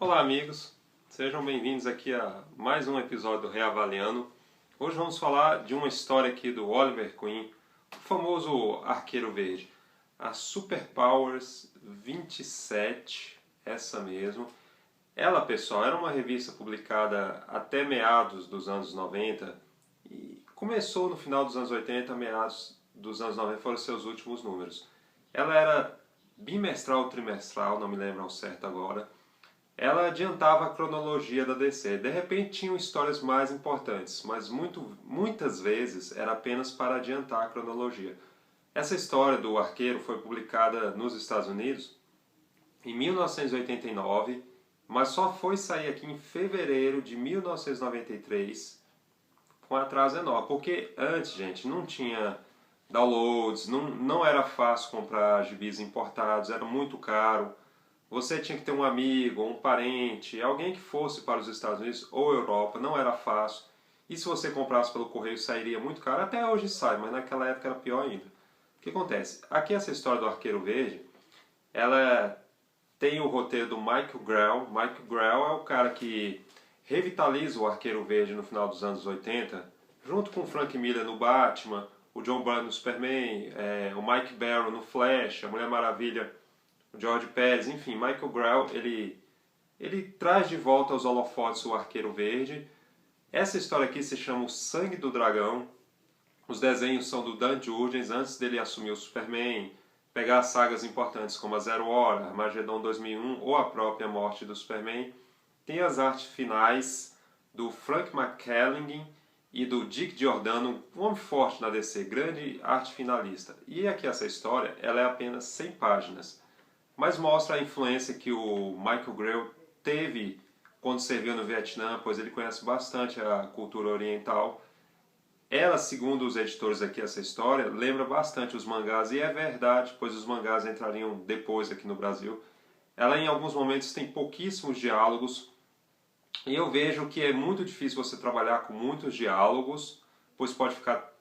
Olá amigos, sejam bem-vindos aqui a mais um episódio do Reavaliando. Hoje vamos falar de uma história aqui do Oliver Queen, o famoso Arqueiro Verde. A Superpowers 27, essa mesmo. Ela, pessoal, era uma revista publicada até meados dos anos 90 e começou no final dos anos 80, meados dos anos 90 foram seus últimos números. Ela era bimestral ou trimestral, não me lembro ao certo agora. Ela adiantava a cronologia da DC. De repente tinham histórias mais importantes, mas muitas vezes era apenas para adiantar a cronologia. Essa história do Arqueiro foi publicada nos Estados Unidos em 1989, mas só foi sair aqui em fevereiro de 1993, com atraso enorme. Porque antes, gente, não tinha downloads, não era fácil comprar gibis importados, era muito caro. Você tinha que ter um amigo, um parente, alguém que fosse para os Estados Unidos ou Europa, não era fácil. E se você comprasse pelo correio sairia muito caro, até hoje sai, mas naquela época era pior ainda. O que acontece? Aqui essa história do Arqueiro Verde, ela tem o roteiro do Michael Grell. Michael Grell é o cara que revitaliza o Arqueiro Verde no final dos anos 80, junto com o Frank Miller no Batman, o John Byrne no Superman, o Mike Barrow no Flash, a Mulher Maravilha, o George Pérez, enfim, Michael Grell, ele traz de volta aos holofotes o Arqueiro Verde. Essa história aqui se chama O Sangue do Dragão. Os desenhos são do Dan Jurgens, antes dele assumir o Superman, pegar sagas importantes como a Zero Hora, Armageddon 2001 ou a própria morte do Superman. Tem as artes finais do Frank McKelling e do Dick Giordano, um homem forte na DC, grande arte finalista. E aqui essa história, ela é apenas 100 páginas. Mas mostra a influência que o Michael Grell teve quando serviu no Vietnã, pois ele conhece bastante a cultura oriental. Ela, segundo os editores aqui, essa história, lembra bastante os mangás, e é verdade, pois os mangás entrariam depois aqui no Brasil. Ela, em alguns momentos, tem pouquíssimos diálogos, e eu vejo que é muito difícil você trabalhar com muitos diálogos, pois pode ficar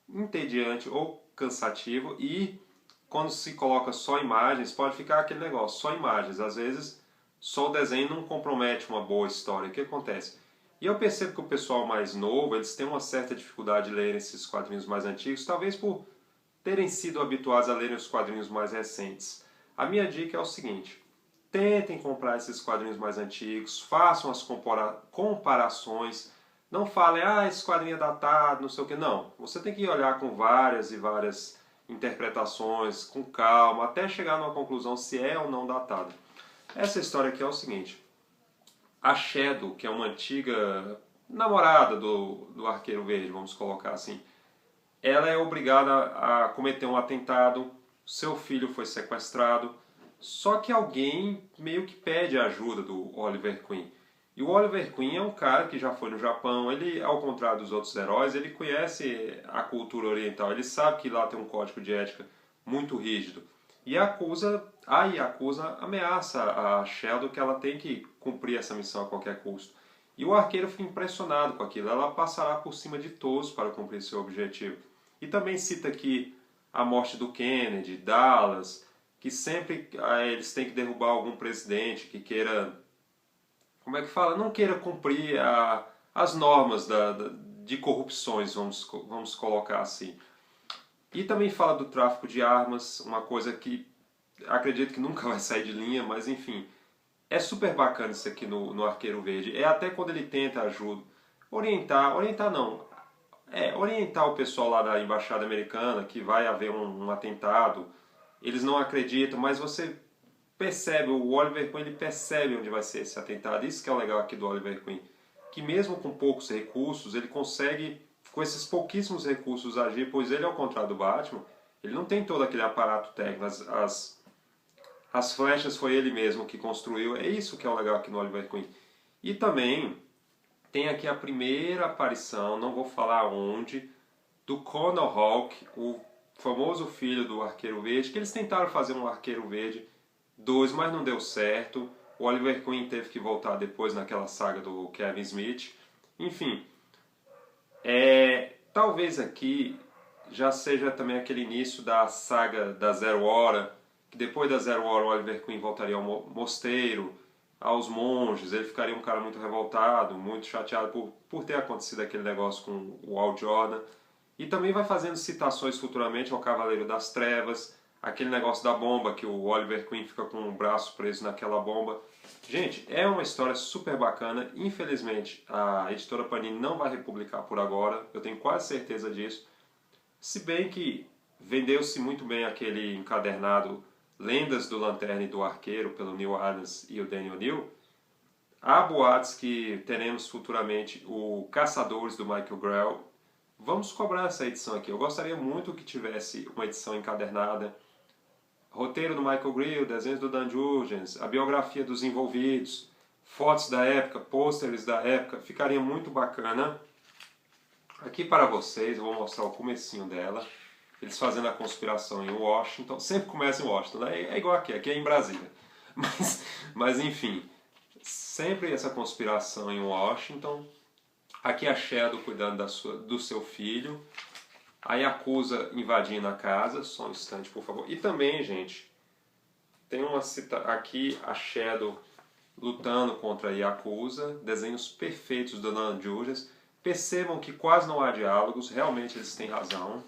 entediante ou cansativo, e quando se coloca só imagens, pode ficar aquele negócio, só imagens. Às vezes, só o desenho não compromete uma boa história. O que acontece? E eu percebo que o pessoal mais novo, eles têm uma certa dificuldade de ler esses quadrinhos mais antigos, talvez por terem sido habituados a lerem os quadrinhos mais recentes. A minha dica é o seguinte: tentem comprar esses quadrinhos mais antigos, façam as comparações, não falem, esse quadrinho é datado, não sei o que. Não, você tem que olhar com várias e várias interpretações, com calma, até chegar numa conclusão se é ou não datado. Essa história aqui é o seguinte: a Shadow, que é uma antiga namorada do Arqueiro Verde, vamos colocar assim, ela é obrigada a cometer um atentado, seu filho foi sequestrado, só que alguém meio que pede a ajuda do Oliver Queen. E o Oliver Queen é um cara que já foi no Japão, ele, ao contrário dos outros heróis, ele conhece a cultura oriental, ele sabe que lá tem um código de ética muito rígido. E a Yakuza ameaça a Sheldon que ela tem que cumprir essa missão a qualquer custo. E o arqueiro fica impressionado com aquilo, ela passará por cima de todos para cumprir seu objetivo. E também cita aqui a morte do Kennedy, Dallas, que sempre eles têm que derrubar algum presidente que queira, como é que fala? Não queira cumprir as normas de corrupções, vamos colocar assim. E também fala do tráfico de armas, uma coisa que acredito que nunca vai sair de linha, mas enfim. É super bacana isso aqui no Arqueiro Verde. É até quando ele tenta ajuda. Orientar o pessoal lá da Embaixada Americana, que vai haver um atentado. Eles não acreditam, mas você percebe, o Oliver Queen ele percebe onde vai ser esse atentado. Isso que é o legal aqui do Oliver Queen. Que mesmo com poucos recursos, ele consegue, com esses pouquíssimos recursos, agir, pois ele, ao contrário do Batman, ele não tem todo aquele aparato técnico. As flechas foi ele mesmo que construiu. É isso que é o legal aqui no Oliver Queen. E também tem aqui a primeira aparição, não vou falar onde, do Connor Hawke, o famoso filho do Arqueiro Verde, que eles tentaram fazer um Arqueiro Verde 2, mas não deu certo. O Oliver Queen teve que voltar depois naquela saga do Kevin Smith. Enfim, talvez aqui já seja também aquele início da saga da Zero Hora, que depois da Zero Hora o Oliver Queen voltaria ao mosteiro, aos monges, ele ficaria um cara muito revoltado, muito chateado por ter acontecido aquele negócio com o Hal Jordan. E também vai fazendo citações futuramente ao Cavaleiro das Trevas, aquele negócio da bomba, que o Oliver Queen fica com o braço preso naquela bomba. Gente, é uma história super bacana. Infelizmente, a editora Panini não vai republicar por agora, eu tenho quase certeza disso. Se bem que vendeu-se muito bem aquele encadernado Lendas do Lanterna e do Arqueiro, pelo Neil Adams e o Daniel New. Há boatos que teremos futuramente o Caçadores do Michael Grell. Vamos cobrar essa edição aqui. Eu gostaria muito que tivesse uma edição encadernada. Roteiro do Michael Grell, desenhos do Dan Jurgens, a biografia dos envolvidos, fotos da época, pôsteres da época. Ficaria muito bacana. Aqui para vocês, eu vou mostrar o comecinho dela. Eles fazendo a conspiração em Washington. Sempre começa em Washington, né? É igual aqui é em Brasília. Mas enfim, sempre essa conspiração em Washington. Aqui a Shadow cuidando do seu filho. A Yakuza invadindo a casa. Só um instante, por favor. E também, gente, tem uma cita aqui a Shadow lutando contra a Yakuza. Desenhos perfeitos do Dan Jurgens. Percebam que quase não há diálogos. Realmente eles têm razão.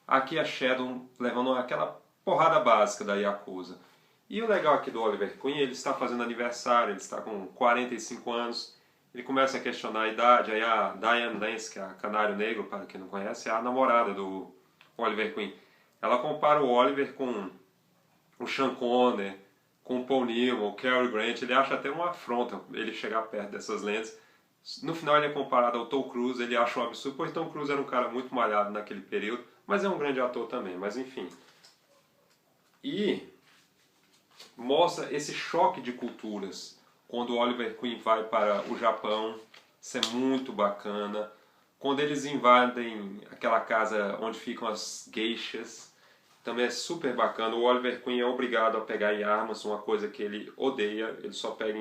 Aqui a Shadow levando aquela porrada básica da Yakuza. E o legal aqui do Oliver Queen, ele está fazendo aniversário, ele está com 45 anos. Ele começa a questionar a idade, aí a Diane Lance, que é a Canário Negro, para quem não conhece, é a namorada do Oliver Queen. Ela compara o Oliver com o Sean Connery, com o Paul Newman, o Cary Grant. Ele acha até uma afronta ele chegar perto dessas lentes. No final ele é comparado ao Tom Cruise, ele acha um absurdo, pois Tom Cruise era um cara muito malhado naquele período, mas é um grande ator também, mas enfim. E mostra esse choque de culturas. Quando o Oliver Queen vai para o Japão, isso é muito bacana. Quando eles invadem aquela casa onde ficam as geishas, também é super bacana. O Oliver Queen é obrigado a pegar em armas, uma coisa que ele odeia, ele só pega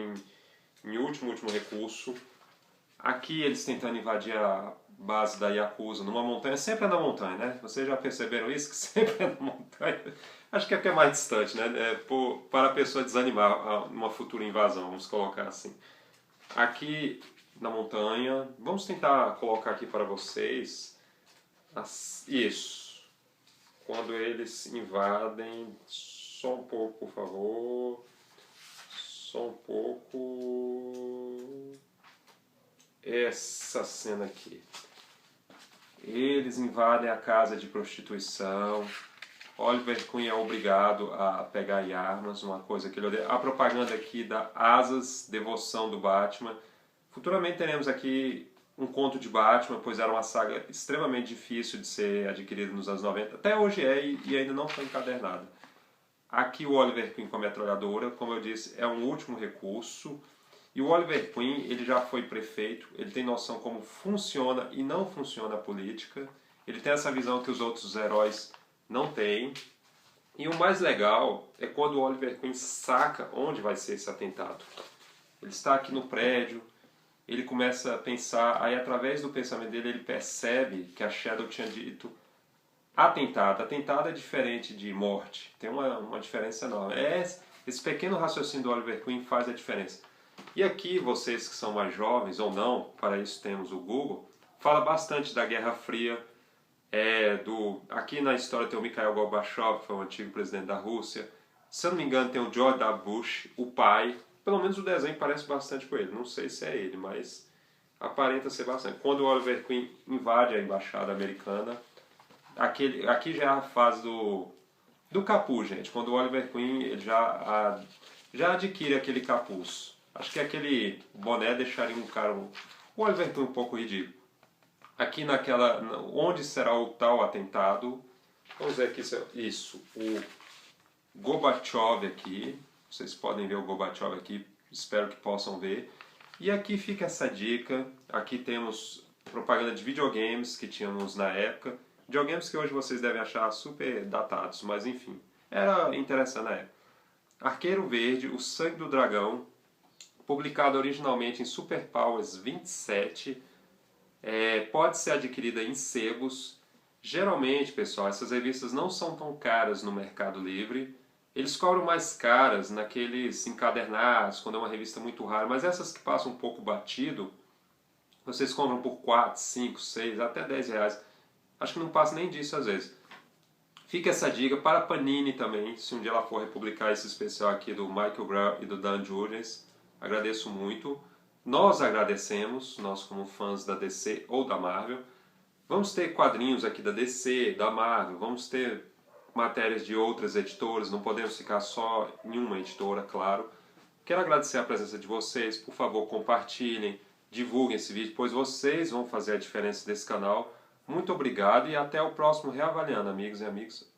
em último recurso. Aqui eles tentando invadir a base da Yakuza numa montanha, sempre é na montanha, né? Vocês já perceberam isso? Que sempre é na montanha. Acho que é porque é mais distante, né? Para a pessoa desanimar uma futura invasão, vamos colocar assim. Aqui na montanha, vamos tentar colocar aqui para vocês. Isso. Quando eles invadem, só um pouco, por favor. Só um pouco. Essa cena aqui. Eles invadem a casa de prostituição. Oliver Queen é obrigado a pegar em armas, uma coisa que ele odeia. A propaganda aqui da Asas, devoção do Batman. Futuramente teremos aqui um conto de Batman, pois era uma saga extremamente difícil de ser adquirida nos anos 90. Até hoje é e ainda não foi encadernada. Aqui o Oliver Queen com a metralhadora, como eu disse, é um último recurso. E o Oliver Queen, ele já foi prefeito, ele tem noção como funciona e não funciona a política. Ele tem essa visão que os outros heróis não têm. E o mais legal é quando o Oliver Queen saca onde vai ser esse atentado. Ele está aqui no prédio, ele começa a pensar, aí através do pensamento dele ele percebe que a Shadow tinha dito atentado. Atentado é diferente de morte, tem uma diferença enorme. Esse pequeno raciocínio do Oliver Queen faz a diferença. E aqui, vocês que são mais jovens ou não, para isso temos o Google, fala bastante da Guerra Fria. Aqui na história tem o Mikhail Gorbachev, que foi o antigo presidente da Rússia. Se eu não me engano tem o George W. Bush, o pai. Pelo menos o desenho parece bastante com ele. Não sei se é ele, mas aparenta ser bastante. Quando o Oliver Queen invade a embaixada americana, aqui já é a fase do capuz, gente. Quando o Oliver Queen ele já adquire aquele capuz. Acho que aquele boné deixaria o Oliver Queen um pouco ridículo. Aqui onde será o tal atentado, vamos ver aqui, isso, o Gorbachev aqui, vocês podem ver o Gorbachev aqui, espero que possam ver. E aqui fica essa dica, aqui temos propaganda de videogames que tínhamos na época, videogames que hoje vocês devem achar super datados, mas enfim, era interessante na época. Arqueiro Verde, O Sangue do Dragão, publicado originalmente em Super Powers 27, pode ser adquirida em sebos. Geralmente, pessoal, essas revistas não são tão caras no Mercado Livre. Eles cobram mais caras naqueles encadernados, quando é uma revista muito rara, mas essas que passam um pouco batido, vocês compram por 4, 5, 6, até 10 reais. Acho que não passa nem disso às vezes. Fica essa dica para a Panini também, se um dia ela for republicar esse especial aqui do Michael Grell e do Dan Jurgens. Agradeço muito. Nós agradecemos, nós como fãs da DC ou da Marvel. Vamos ter quadrinhos aqui da DC, da Marvel, vamos ter matérias de outras editoras, não podemos ficar só em uma editora, claro. Quero agradecer a presença de vocês, por favor compartilhem, divulguem esse vídeo, pois vocês vão fazer a diferença desse canal. Muito obrigado e até o próximo Reavaliando, amigos e amigas.